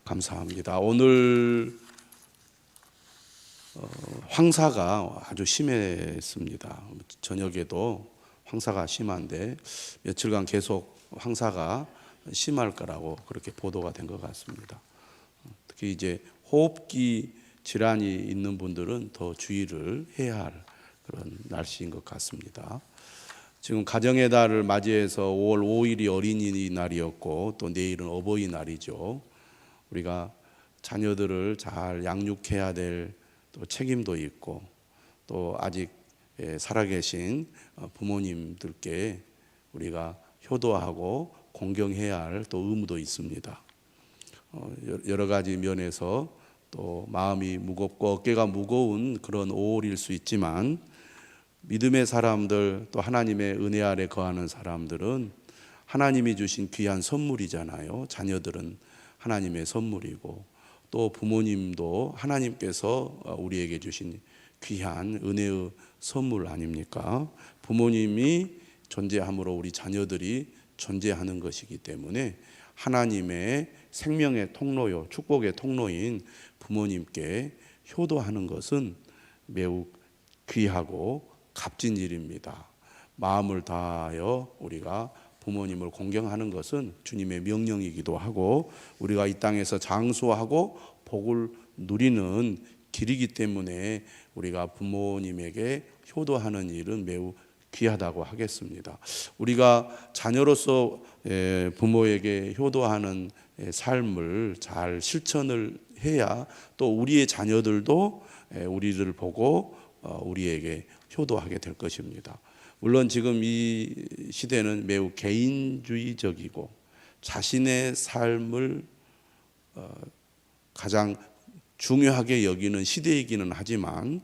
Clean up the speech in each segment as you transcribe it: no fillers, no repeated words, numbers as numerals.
감사합니다. 오늘 황사가 아주 심했습니다. 저녁에도 황사가 심한데 며칠간 계속 황사가 심할 거라고 그렇게 보도가 된 것 같습니다. 특히 이제 호흡기 질환이 있는 분들은 더 주의를 해야 할 그런 날씨인 것 같습니다. 지금 가정의 달을 맞이해서 5월 5일이 어린이날이었고 또 내일은 어버이날이죠. 우리가 자녀들을 잘 양육해야 될 또 책임도 있고 또 아직 살아계신 부모님들께 우리가 효도하고 공경해야 할 또 의무도 있습니다. 여러 가지 면에서 또 마음이 무겁고 어깨가 무거운 그런 5월일 수 있지만 믿음의 사람들 또 하나님의 은혜 아래 거하는 사람들은 하나님이 주신 귀한 선물이잖아요. 자녀들은 하나님의 선물이고 또 부모님도 하나님께서 우리에게 주신 귀한 은혜의 선물 아닙니까? 부모님이 존재함으로 우리 자녀들이 존재하는 것이기 때문에 하나님의 생명의 통로요, 축복의 통로인 부모님께 효도하는 것은 매우 귀하고 값진 일입니다. 마음을 다하여 우리가 부모님을 공경하는 것은 주님의 명령이기도 하고 우리가 이 땅에서 장수하고 복을 누리는 길이기 때문에 우리가 부모님에게 효도하는 일은 매우 귀하다고 하겠습니다. 우리가 자녀로서 부모에게 효도하는 삶을 잘 실천을 해야 또 우리의 자녀들도 우리를 보고 우리에게 효도하게 될 것입니다. 물론 지금 이 시대는 매우 개인주의적이고 자신의 삶을 가장 중요하게 여기는 시대이기는 하지만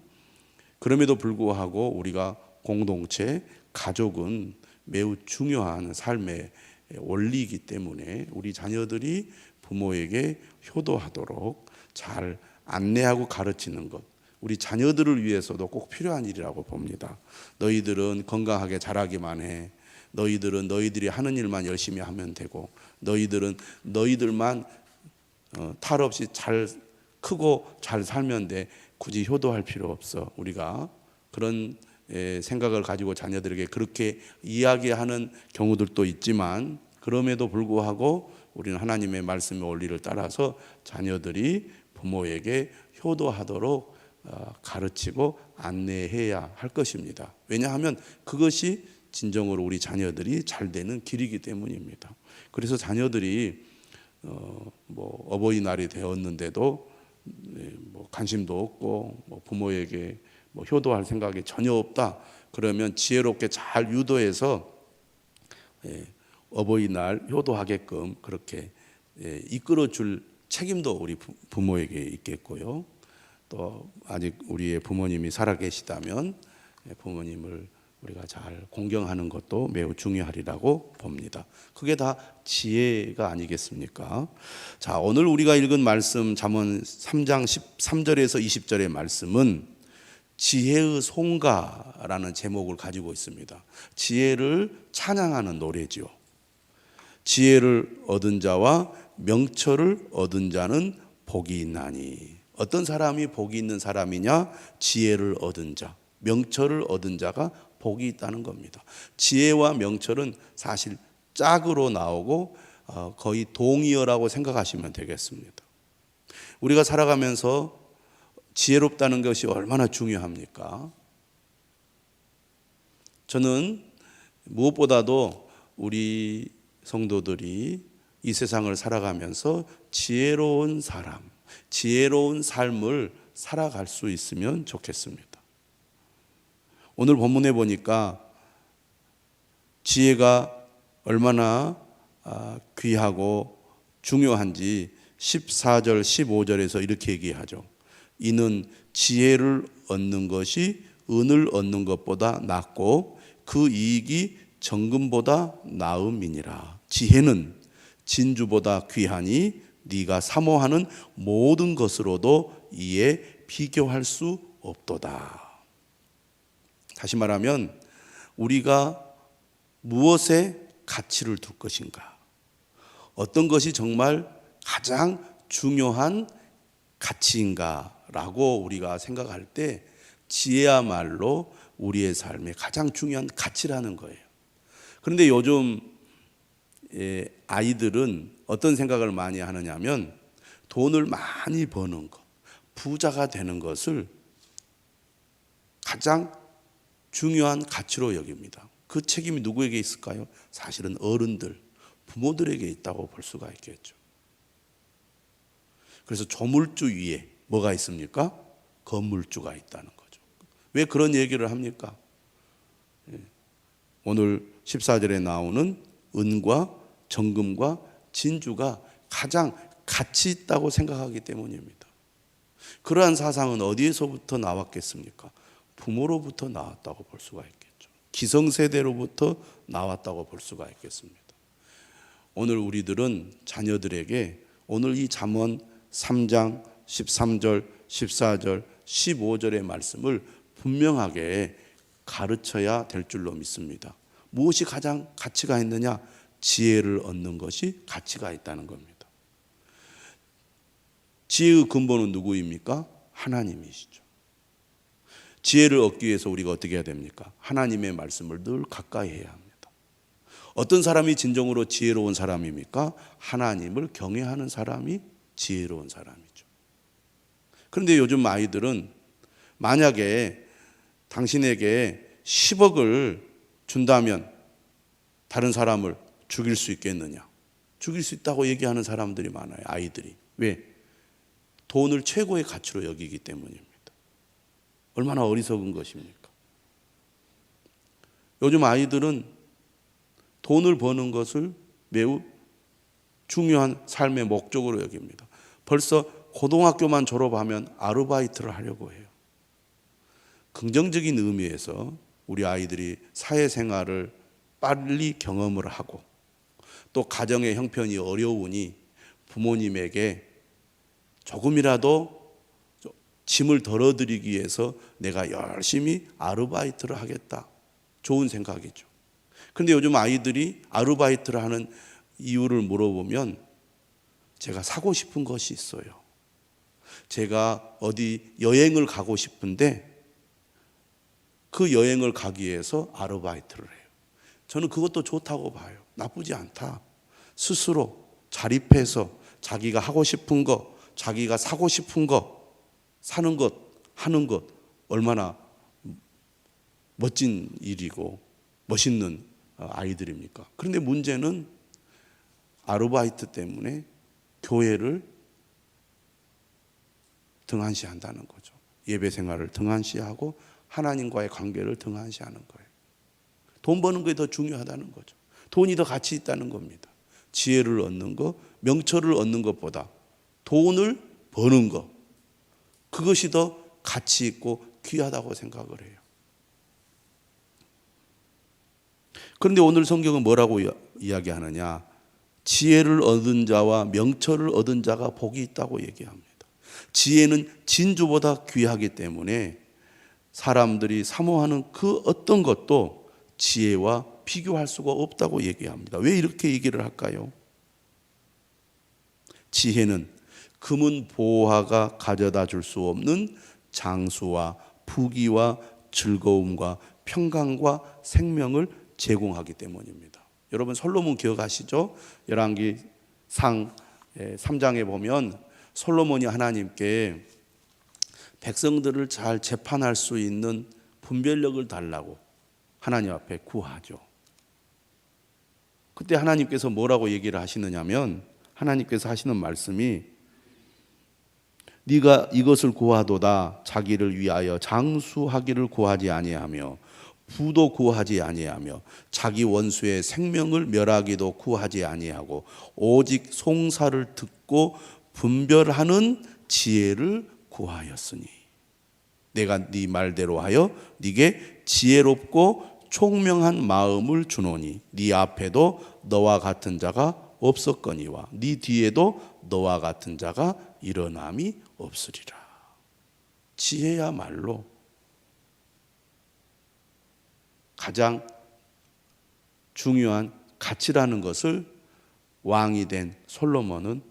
그럼에도 불구하고 우리가 공동체, 가족은 매우 중요한 삶의 원리이기 때문에 우리 자녀들이 부모에게 효도하도록 잘 안내하고 가르치는 것, 우리 자녀들을 위해서도 꼭 필요한 일이라고 봅니다. 너희들은 건강하게 자라기만 해. 너희들은 너희들이 하는 일만 열심히 하면 되고 너희들은 너희들만 탈 없이 잘 크고 잘 살면 돼. 굳이 효도할 필요 없어. 우리가 그런 생각을 가지고 자녀들에게 그렇게 이야기하는 경우들도 있지만 그럼에도 불구하고 우리는 하나님의 말씀의 원리를 따라서 자녀들이 부모에게 효도하도록 가르치고 안내해야 할 것입니다. 왜냐하면 그것이 진정으로 우리 자녀들이 잘 되는 길이기 때문입니다. 그래서 자녀들이 어버이날이 되었는데도 관심도 없고 부모에게 효도할 생각이 전혀 없다. 그러면 지혜롭게 잘 유도해서 어버이날 효도하게끔 그렇게 이끌어줄 책임도 우리 부모에게 있겠고요. 또 아직 우리의 부모님이 살아계시다면 부모님을 우리가 잘 공경하는 것도 매우 중요하리라고 봅니다. 그게 다 지혜가 아니겠습니까? 자, 오늘 우리가 읽은 말씀 잠언 3장 13절에서 20절의 말씀은 지혜의 송가라는 제목을 가지고 있습니다. 지혜를 찬양하는 노래죠. 지혜를 얻은 자와 명철을 얻은 자는 복이 있나니. 어떤 사람이 복이 있는 사람이냐? 지혜를 얻은 자, 명철을 얻은 자가 복이 있다는 겁니다. 지혜와 명철은 사실 짝으로 나오고 거의 동의어라고 생각하시면 되겠습니다. 우리가 살아가면서 지혜롭다는 것이 얼마나 중요합니까? 저는 무엇보다도 우리 성도들이 이 세상을 살아가면서 지혜로운 사람, 지혜로운 삶을 살아갈 수 있으면 좋겠습니다. 오늘 본문에 보니까 지혜가 얼마나 귀하고 중요한지 14절 15절에서 이렇게 얘기하죠. 이는 지혜를 얻는 것이 은을 얻는 것보다 낫고 그 이익이 정금보다 나음이니라. 지혜는 진주보다 귀하니 네가 사모하는 모든 것으로도 이에 비교할 수 없도다. 다시 말하면 우리가 무엇에 가치를 둘 것인가, 어떤 것이 정말 가장 중요한 가치인가라고 우리가 생각할 때 지혜야말로 우리의 삶의 가장 중요한 가치라는 거예요. 그런데 요즘 아이들은 어떤 생각을 많이 하느냐면 돈을 많이 버는 것, 부자가 되는 것을 가장 중요한 가치로 여깁니다. 그 책임이 누구에게 있을까요? 사실은 어른들, 부모들에게 있다고 볼 수가 있겠죠. 그래서 조물주 위에 뭐가 있습니까? 건물주가 있다는 거죠. 왜 그런 얘기를 합니까? 오늘 14절에 나오는 은과 정금과 진주가 가장 가치 있다고 생각하기 때문입니다. 그러한 사상은 어디에서부터 나왔겠습니까? 부모로부터 나왔다고 볼 수가 있겠죠. 기성세대로부터 나왔다고 볼 수가 있겠습니다. 오늘 우리들은 자녀들에게 오늘 이 잠언 3장 13절, 14절, 15절의 말씀을 분명하게 가르쳐야 될 줄로 믿습니다. 무엇이 가장 가치가 있느냐? 지혜를 얻는 것이 가치가 있다는 겁니다. 지혜의 근본은 누구입니까? 하나님이시죠. 지혜를 얻기 위해서 우리가 어떻게 해야 됩니까? 하나님의 말씀을 늘 가까이 해야 합니다. 어떤 사람이 진정으로 지혜로운 사람입니까? 하나님을 경외하는 사람이 지혜로운 사람이죠. 그런데 요즘 아이들은 만약에 당신에게 10억을 준다면 다른 사람을 죽일 수 있겠느냐? 죽일 수 있다고 얘기하는 사람들이 많아요. 아이들이. 왜? 돈을 최고의 가치로 여기기 때문입니다. 얼마나 어리석은 것입니까? 요즘 아이들은 돈을 버는 것을 매우 중요한 삶의 목적으로 여깁니다. 벌써 고등학교만 졸업하면 아르바이트를 하려고 해요. 긍정적인 의미에서 우리 아이들이 사회생활을 빨리 경험을 하고 또 가정의 형편이 어려우니 부모님에게 조금이라도 짐을 덜어드리기 위해서 내가 열심히 아르바이트를 하겠다. 좋은 생각이죠. 그런데 요즘 아이들이 아르바이트를 하는 이유를 물어보면 제가 사고 싶은 것이 있어요. 제가 어디 여행을 가고 싶은데 그 여행을 가기 위해서 아르바이트를 해요. 저는 그것도 좋다고 봐요. 나쁘지 않다. 스스로 자립해서 자기가 하고 싶은 것, 자기가 사고 싶은 것, 사는 것, 하는 것 얼마나 멋진 일이고 멋있는 아이들입니까? 그런데 문제는 아르바이트 때문에 교회를 등한시한다는 거죠. 예배 생활을 등한시하고 하나님과의 관계를 등한시하는 거예요. 돈 버는 게 더 중요하다는 거죠. 돈이 더 가치 있다는 겁니다. 지혜를 얻는 것, 명철을 얻는 것보다 돈을 버는 것, 그것이 더 가치 있고 귀하다고 생각을 해요. 그런데 오늘 성경은 뭐라고 이야기하느냐? 지혜를 얻은 자와 명철을 얻은 자가 복이 있다고 얘기합니다. 지혜는 진주보다 귀하기 때문에 사람들이 사모하는 그 어떤 것도 지혜와 비교할 수가 없다고 얘기합니다. 왜 이렇게 얘기를 할까요? 지혜는 금은 보화가 가져다 줄 수 없는 장수와 부귀와 즐거움과 평강과 생명을 제공하기 때문입니다. 여러분 솔로몬 기억하시죠? 열왕기상 3장에 보면 솔로몬이 하나님께 백성들을 잘 재판할 수 있는 분별력을 달라고 하나님 앞에 구하죠. 그때 하나님께서 뭐라고 얘기를 하시느냐면 하나님께서 하시는 말씀이 네가 이것을 구하도다 자기를 위하여 장수하기를 구하지 아니하며 부도 구하지 아니하며 자기 원수의 생명을 멸하기도 구하지 아니하고 오직 송사를 듣고 분별하는 지혜를 구하였으니 내가 네 말대로 하여 네게 지혜롭고 총명한 마음을 주노니 네 앞에도 너와 같은 자가 없었거니와 네 뒤에도 너와 같은 자가 일어남이 없으리라. 지혜야말로 가장 중요한 가치라는 것을 왕이 된 솔로몬은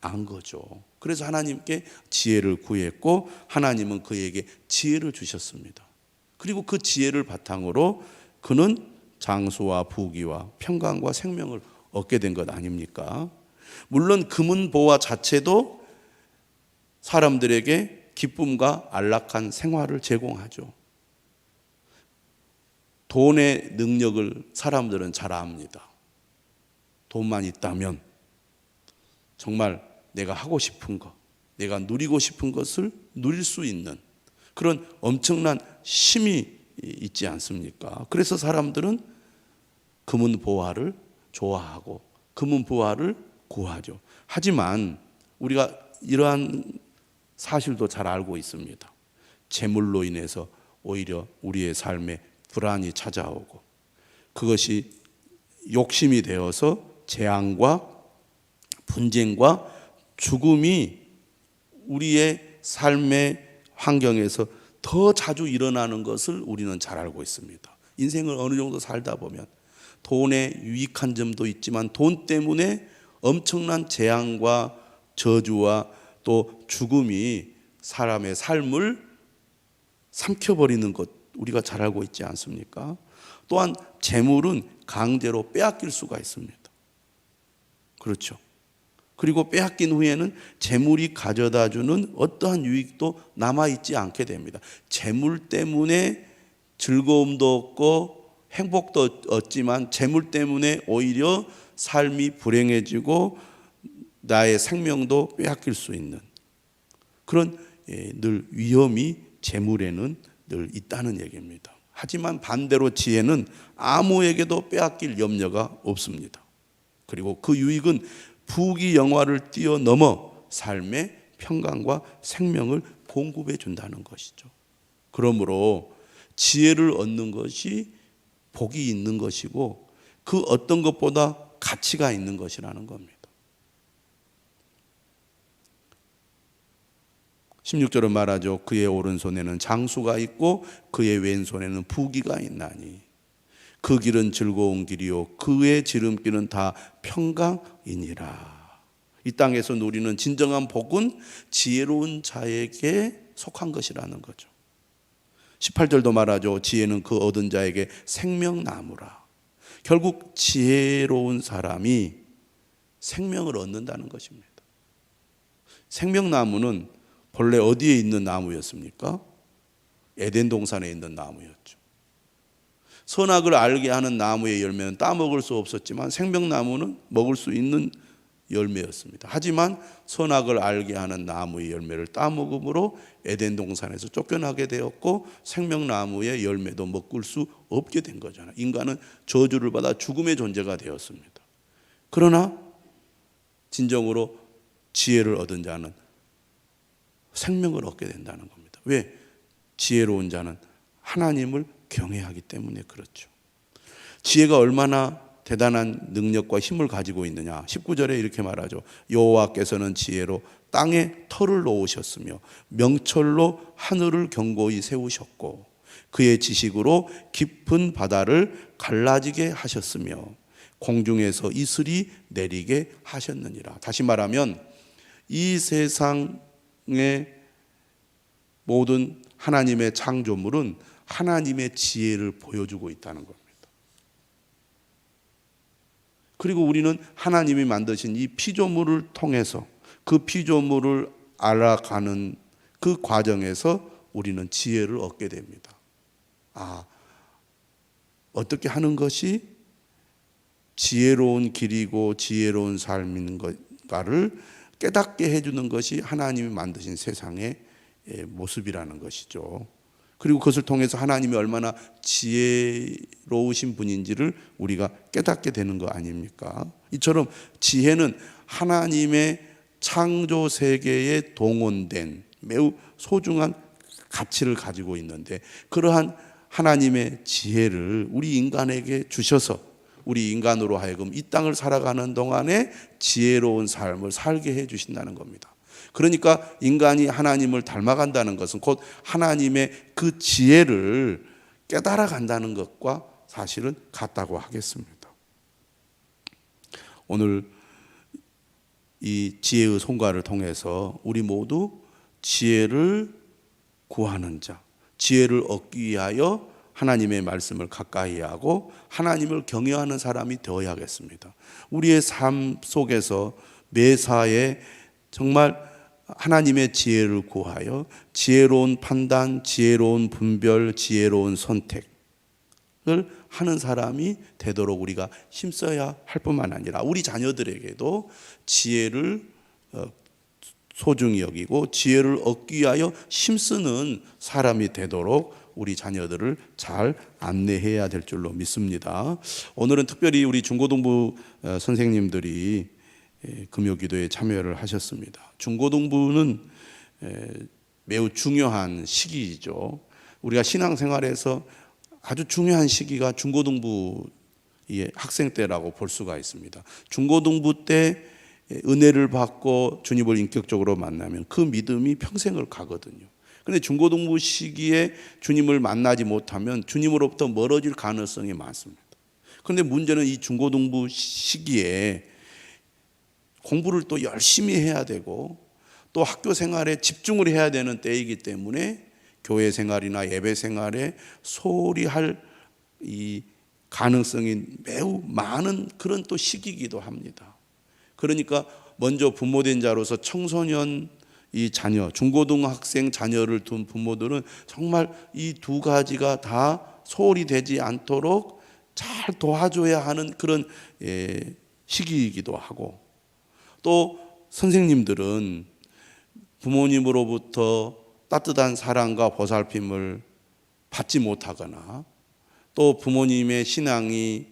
안 거죠. 그래서 하나님께 지혜를 구했고 하나님은 그에게 지혜를 주셨습니다. 그리고 그 지혜를 바탕으로 그는 장수와 부귀와 평강과 생명을 얻게 된 것 아닙니까? 물론 금은보화 자체도 사람들에게 기쁨과 안락한 생활을 제공하죠. 돈의 능력을 사람들은 잘 압니다. 돈만 있다면 정말 내가 하고 싶은 것, 내가 누리고 싶은 것을 누릴 수 있는 그런 엄청난 힘이 있지 않습니까? 그래서 사람들은 금은보화를 좋아하고 금은보화를 구하죠. 하지만 우리가 이러한 사실도 잘 알고 있습니다. 재물로 인해서 오히려 우리의 삶에 불안이 찾아오고 그것이 욕심이 되어서 재앙과 분쟁과 죽음이 우리의 삶의 환경에서 더 자주 일어나는 것을 우리는 잘 알고 있습니다. 인생을 어느 정도 살다 보면 돈에 유익한 점도 있지만 돈 때문에 엄청난 재앙과 저주와 또 죽음이 사람의 삶을 삼켜버리는 것 우리가 잘 알고 있지 않습니까? 또한 재물은 강제로 빼앗길 수가 있습니다. 그렇죠. 그리고 빼앗긴 후에는 재물이 가져다주는 어떠한 유익도 남아있지 않게 됩니다. 재물 때문에 즐거움도 얻고 행복도 얻지만 재물 때문에 오히려 삶이 불행해지고 나의 생명도 빼앗길 수 있는 그런 늘 위험이 재물에는 늘 있다는 얘기입니다. 하지만 반대로 지혜는 아무에게도 빼앗길 염려가 없습니다. 그리고 그 유익은 부귀 영화를 뛰어넘어 삶의 평강과 생명을 공급해 준다는 것이죠. 그러므로 지혜를 얻는 것이 복이 있는 것이고 그 어떤 것보다 가치가 있는 것이라는 겁니다. 16절은 말하죠. 그의 오른손에는 장수가 있고 그의 왼손에는 부귀가 있나니 그 길은 즐거운 길이요 그의 지름길은 다 평강이니라. 이 땅에서 누리는 진정한 복은 지혜로운 자에게 속한 것이라는 거죠. 18절도 말하죠. 지혜는 그 얻은 자에게 생명나무라. 결국 지혜로운 사람이 생명을 얻는다는 것입니다. 생명나무는 본래 어디에 있는 나무였습니까? 에덴 동산에 있는 나무였죠. 선악을 알게 하는 나무의 열매는 따먹을 수 없었지만 생명나무는 먹을 수 있는 열매였습니다. 하지만 선악을 알게 하는 나무의 열매를 따먹음으로 에덴 동산에서 쫓겨나게 되었고 생명나무의 열매도 먹을 수 없게 된 거잖아요. 인간은 저주를 받아 죽음의 존재가 되었습니다. 그러나 진정으로 지혜를 얻은 자는 생명을 얻게 된다는 겁니다. 왜? 지혜로운 자는 하나님을 경외하기 때문에 그렇죠. 지혜가 얼마나 대단한 능력과 힘을 가지고 있느냐. 19절에 이렇게 말하죠. 여호와께서는 지혜로 땅에 터를 놓으셨으며 명철로 하늘을 견고히 세우셨고 그의 지식으로 깊은 바다를 갈라지게 하셨으며 공중에서 이슬이 내리게 하셨느니라. 다시 말하면 이 세상의 모든 하나님의 창조물은 하나님의 지혜를 보여주고 있다는 겁니다. 그리고 우리는 하나님이 만드신 이 피조물을 통해서 그 피조물을 알아가는 그 과정에서 우리는 지혜를 얻게 됩니다. 어떻게 하는 것이 지혜로운 길이고 지혜로운 삶인가를 깨닫게 해주는 것이 하나님이 만드신 세상의 모습이라는 것이죠. 그리고 그것을 통해서 하나님이 얼마나 지혜로우신 분인지를 우리가 깨닫게 되는 거 아닙니까? 이처럼 지혜는 하나님의 창조 세계에 동원된 매우 소중한 가치를 가지고 있는데 그러한 하나님의 지혜를 우리 인간에게 주셔서 우리 인간으로 하여금 이 땅을 살아가는 동안에 지혜로운 삶을 살게 해 주신다는 겁니다. 그러니까 인간이 하나님을 닮아간다는 것은 곧 하나님의 그 지혜를 깨달아 간다는 것과 사실은 같다고 하겠습니다. 오늘 이 지혜의 손과를 통해서 우리 모두 지혜를 구하는 자, 지혜를 얻기 위하여 하나님의 말씀을 가까이 하고 하나님을 경외하는 사람이 되어야겠습니다. 우리의 삶 속에서 매사에 정말 하나님의 지혜를 구하여 지혜로운 판단, 지혜로운 분별, 지혜로운 선택을 하는 사람이 되도록 우리가 힘써야 할 뿐만 아니라 우리 자녀들에게도 지혜를 소중히 여기고 지혜를 얻기 위하여 힘쓰는 사람이 되도록 우리 자녀들을 잘 안내해야 될 줄로 믿습니다. 오늘은 특별히 우리 중고등부 선생님들이 금요기도에 참여를 하셨습니다. 중고등부는 매우 중요한 시기죠. 우리가 신앙생활에서 아주 중요한 시기가 중고등부의 학생 때라고 볼 수가 있습니다. 중고등부 때 은혜를 받고 주님을 인격적으로 만나면 그 믿음이 평생을 가거든요. 그런데 중고등부 시기에 주님을 만나지 못하면 주님으로부터 멀어질 가능성이 많습니다. 그런데 문제는 이 중고등부 시기에 공부를 또 열심히 해야 되고 또 학교 생활에 집중을 해야 되는 때이기 때문에 교회 생활이나 예배 생활에 소홀히 할 이 가능성이 매우 많은 그런 또 시기이기도 합니다. 그러니까 먼저 부모된 자로서 청소년 이 자녀, 중고등학생 자녀를 둔 부모들은 정말 이 두 가지가 다 소홀히 되지 않도록 잘 도와줘야 하는 그런 시기이기도 하고, 또 선생님들은 부모님으로부터 따뜻한 사랑과 보살핌을 받지 못하거나 또 부모님의 신앙이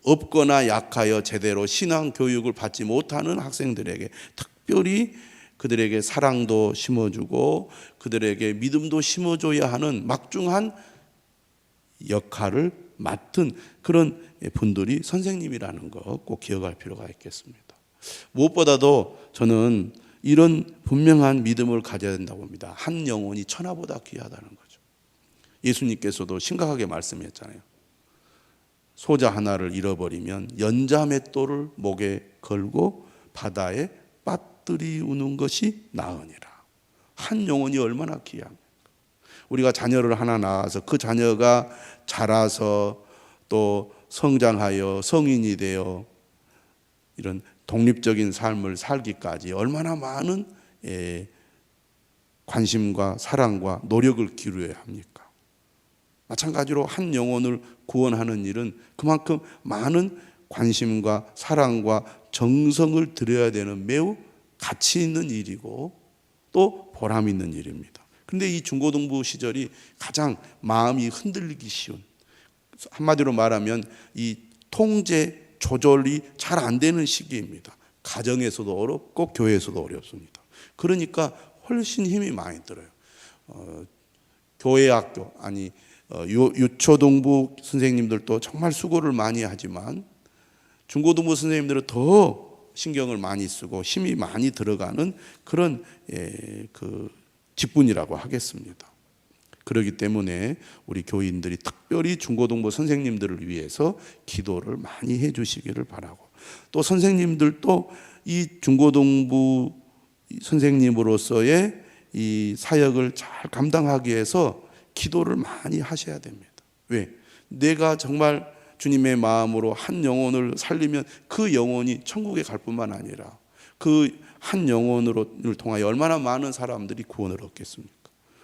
없거나 약하여 제대로 신앙 교육을 받지 못하는 학생들에게 특별히 그들에게 사랑도 심어주고 그들에게 믿음도 심어줘야 하는 막중한 역할을 맡은 그런 분들이 선생님이라는 거 꼭 기억할 필요가 있겠습니다. 무엇보다도 저는 이런 분명한 믿음을 가져야 된다고 봅니다. 한 영혼이 천하보다 귀하다는 거죠. 예수님께서도 심각하게 말씀했잖아요. 소자 하나를 잃어버리면 연자맷돌을 목에 걸고 바다에 빠뜨리우는 것이 나으니라. 한 영혼이 얼마나 귀합니까? 우리가 자녀를 하나 낳아서 그 자녀가 자라서 또 성장하여 성인이 되어 이런 독립적인 삶을 살기까지 얼마나 많은 관심과 사랑과 노력을 기울여야 합니까? 마찬가지로 한 영혼을 구원하는 일은 그만큼 많은 관심과 사랑과 정성을 들여야 되는 매우 가치 있는 일이고 또 보람 있는 일입니다. 그런데 이 중고등부 시절이 가장 마음이 흔들리기 쉬운, 한마디로 말하면 이 통제 조절이 잘 안 되는 시기입니다. 가정에서도 어렵고 교회에서도 어렵습니다. 그러니까 훨씬 힘이 많이 들어요. 교회 학교 유초등부 선생님들도 정말 수고를 많이 하지만 중고등부 선생님들은 더 신경을 많이 쓰고 힘이 많이 들어가는 그런 그 직분이라고 하겠습니다. 그렇기 때문에 우리 교인들이 특별히 중고등부 선생님들을 위해서 기도를 많이 해 주시기를 바라고, 또 선생님들도 이 중고등부 선생님으로서의 이 사역을 잘 감당하기 위해서 기도를 많이 하셔야 됩니다. 왜? 내가 정말 주님의 마음으로 한 영혼을 살리면 그 영혼이 천국에 갈 뿐만 아니라 그 한 영혼을 통하여 얼마나 많은 사람들이 구원을 얻겠습니까?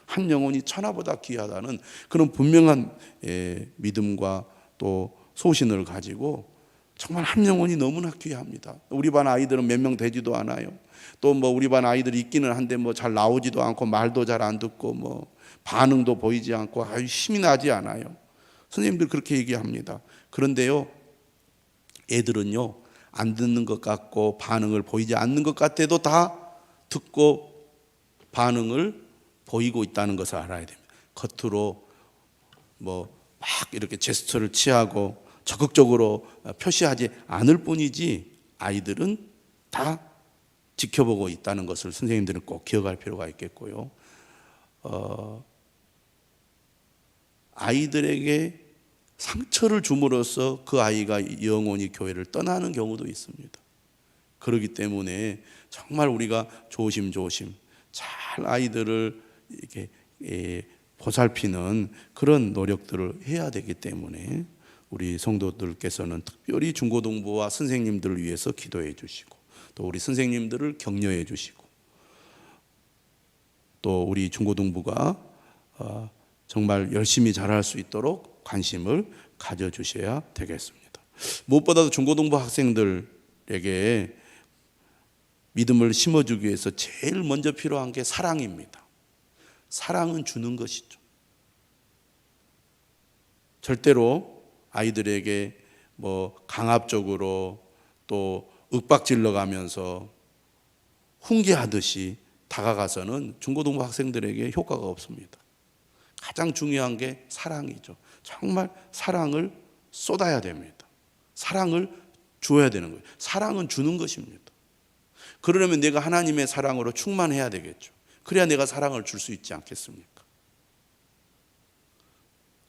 한 영혼이 천하보다 귀하다는 그런 분명한 믿음과 또 소신을 가지고 정말 한 영혼이 너무나 귀합니다. 우리 반 아이들은 몇 명 되지도 않아요. 또 뭐 우리 반 아이들이 있기는 한데 뭐 잘 나오지도 않고 말도 잘 안 듣고 뭐 반응도 보이지 않고 아주 힘이 나지 않아요. 선생님들 그렇게 얘기합니다. 그런데요, 애들은요 안 듣는 것 같고 반응을 보이지 않는 것 같아도 다 듣고 반응을 보이고 있다는 것을 알아야 됩니다. 겉으로 뭐 막 이렇게 제스처를 취하고 적극적으로 표시하지 않을 뿐이지 아이들은 다 지켜보고 있다는 것을 선생님들은 꼭 기억할 필요가 있겠고요. 아이들에게 상처를 줌으로써 그 아이가 영원히 교회를 떠나는 경우도 있습니다. 그렇기 때문에 정말 우리가 조심조심 잘 아이들을 이렇게 보살피는 그런 노력들을 해야 되기 때문에 우리 성도들께서는 특별히 중고등부와 선생님들을 위해서 기도해 주시고, 또 우리 선생님들을 격려해 주시고, 또 우리 중고등부가 정말 열심히 잘할 수 있도록 관심을 가져주셔야 되겠습니다. 무엇보다도 중고등부 학생들에게 믿음을 심어주기 위해서 제일 먼저 필요한 게 사랑입니다. 사랑은 주는 것이죠. 절대로 아이들에게 강압적으로 또 윽박질러 가면서 훈계하듯이 다가가서는 중고등부 학생들에게 효과가 없습니다. 가장 중요한 게 사랑이죠. 정말 사랑을 쏟아야 됩니다. 사랑을 주어야 되는 거예요. 사랑은 주는 것입니다. 그러려면 내가 하나님의 사랑으로 충만해야 되겠죠. 그래야 내가 사랑을 줄 수 있지 않겠습니까?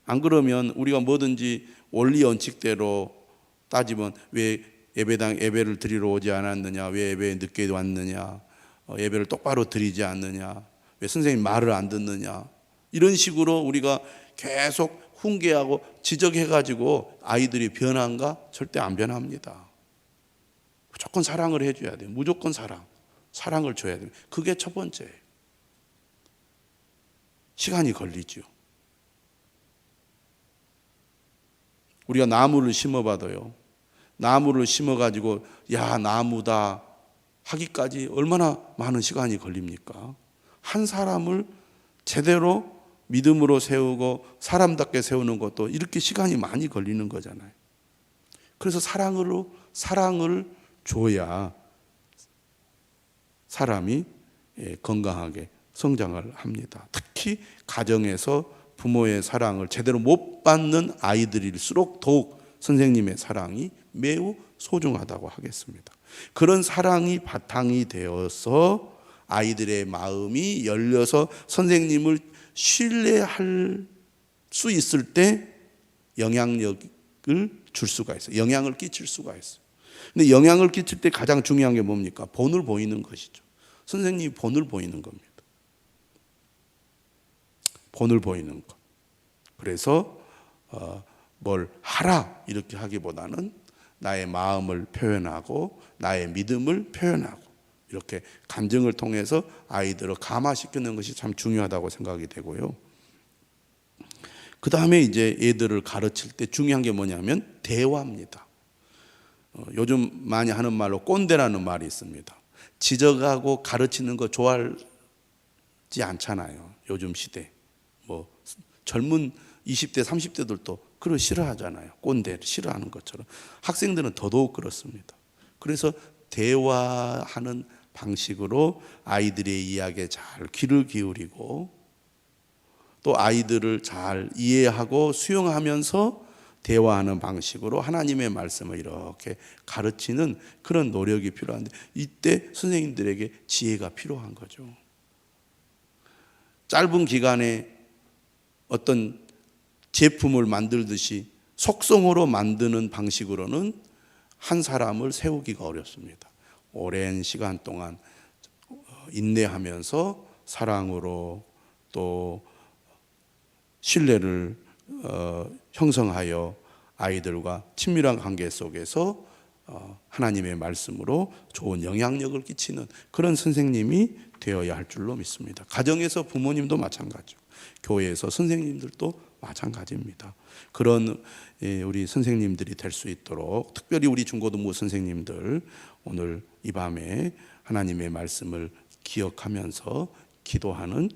안 그러면 우리가 뭐든지 원리 원칙대로 따지면 왜 예배를 드리러 오지 않았느냐, 왜 예배에 늦게 왔느냐, 예배를 똑바로 드리지 않느냐, 왜 선생님 말을 안 듣느냐, 이런 식으로 우리가 계속 훈계하고 지적해가지고 아이들이 변한가? 절대 안 변합니다. 무조건 사랑을 해줘야 돼요. 무조건 사랑을 줘야 돼요. 그게 첫 번째예요. 시간이 걸리죠. 우리가 나무를 심어봐도요, 나무를 심어가지고 야 나무다 하기까지 얼마나 많은 시간이 걸립니까? 한 사람을 제대로 믿음으로 세우고 사람답게 세우는 것도 이렇게 시간이 많이 걸리는 거잖아요. 그래서 사랑을 줘야 사람이 건강하게 성장을 합니다. 특히 가정에서 부모의 사랑을 제대로 못 받는 아이들일수록 더욱 선생님의 사랑이 매우 소중하다고 하겠습니다. 그런 사랑이 바탕이 되어서 아이들의 마음이 열려서 선생님을 신뢰할 수 있을 때 영향력을 줄 수가 있어요. 영향을 끼칠 수가 있어요. 근데 영향을 끼칠 때 가장 중요한 게 뭡니까? 본을 보이는 것이죠. 선생님이 본을 보이는 겁니다. 본을 보이는 것. 그래서 뭘 하라 이렇게 하기보다는 나의 마음을 표현하고 나의 믿음을 표현하고 이렇게 감정을 통해서 아이들을 감화시키는 것이 참 중요하다고 생각이 되고요. 그 다음에 이제 애들을 가르칠 때 중요한 게 뭐냐면 대화입니다. 요즘 많이 하는 말로 꼰대라는 말이 있습니다. 지적하고 가르치는 거 좋아하지 않잖아요. 요즘 시대. 젊은 20대, 30대들도 그걸 싫어하잖아요. 꼰대를 싫어하는 것처럼. 학생들은 더더욱 그렇습니다. 그래서 대화하는 방식으로 아이들의 이야기에 잘 귀를 기울이고 또 아이들을 잘 이해하고 수용하면서 대화하는 방식으로 하나님의 말씀을 이렇게 가르치는 그런 노력이 필요한데 이때 선생님들에게 지혜가 필요한 거죠. 짧은 기간에 어떤 제품을 만들듯이 속성으로 만드는 방식으로는 한 사람을 세우기가 어렵습니다. 오랜 시간 동안 인내하면서 사랑으로 또 신뢰를 형성하여 아이들과 친밀한 관계 속에서 하나님의 말씀으로 좋은 영향력을 끼치는 그런 선생님이 되어야 할 줄로 믿습니다. 가정에서 부모님도 마찬가지고 교회에서 선생님들도 마찬가지입니다. 그런 우리 선생님들이 될 수 있도록 특별히 우리 중고등부 선생님들 오늘 이 밤에 하나님의 말씀을 기억하면서 기도하는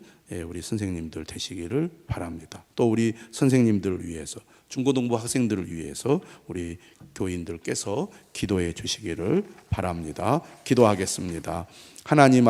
우리 선생님들 되시기를 바랍니다. 또 우리 선생님들을 위해서 중고등부 학생들을 위해서 우리 교인들께서 기도해 주시기를 바랍니다. 기도하겠습니다. 하나님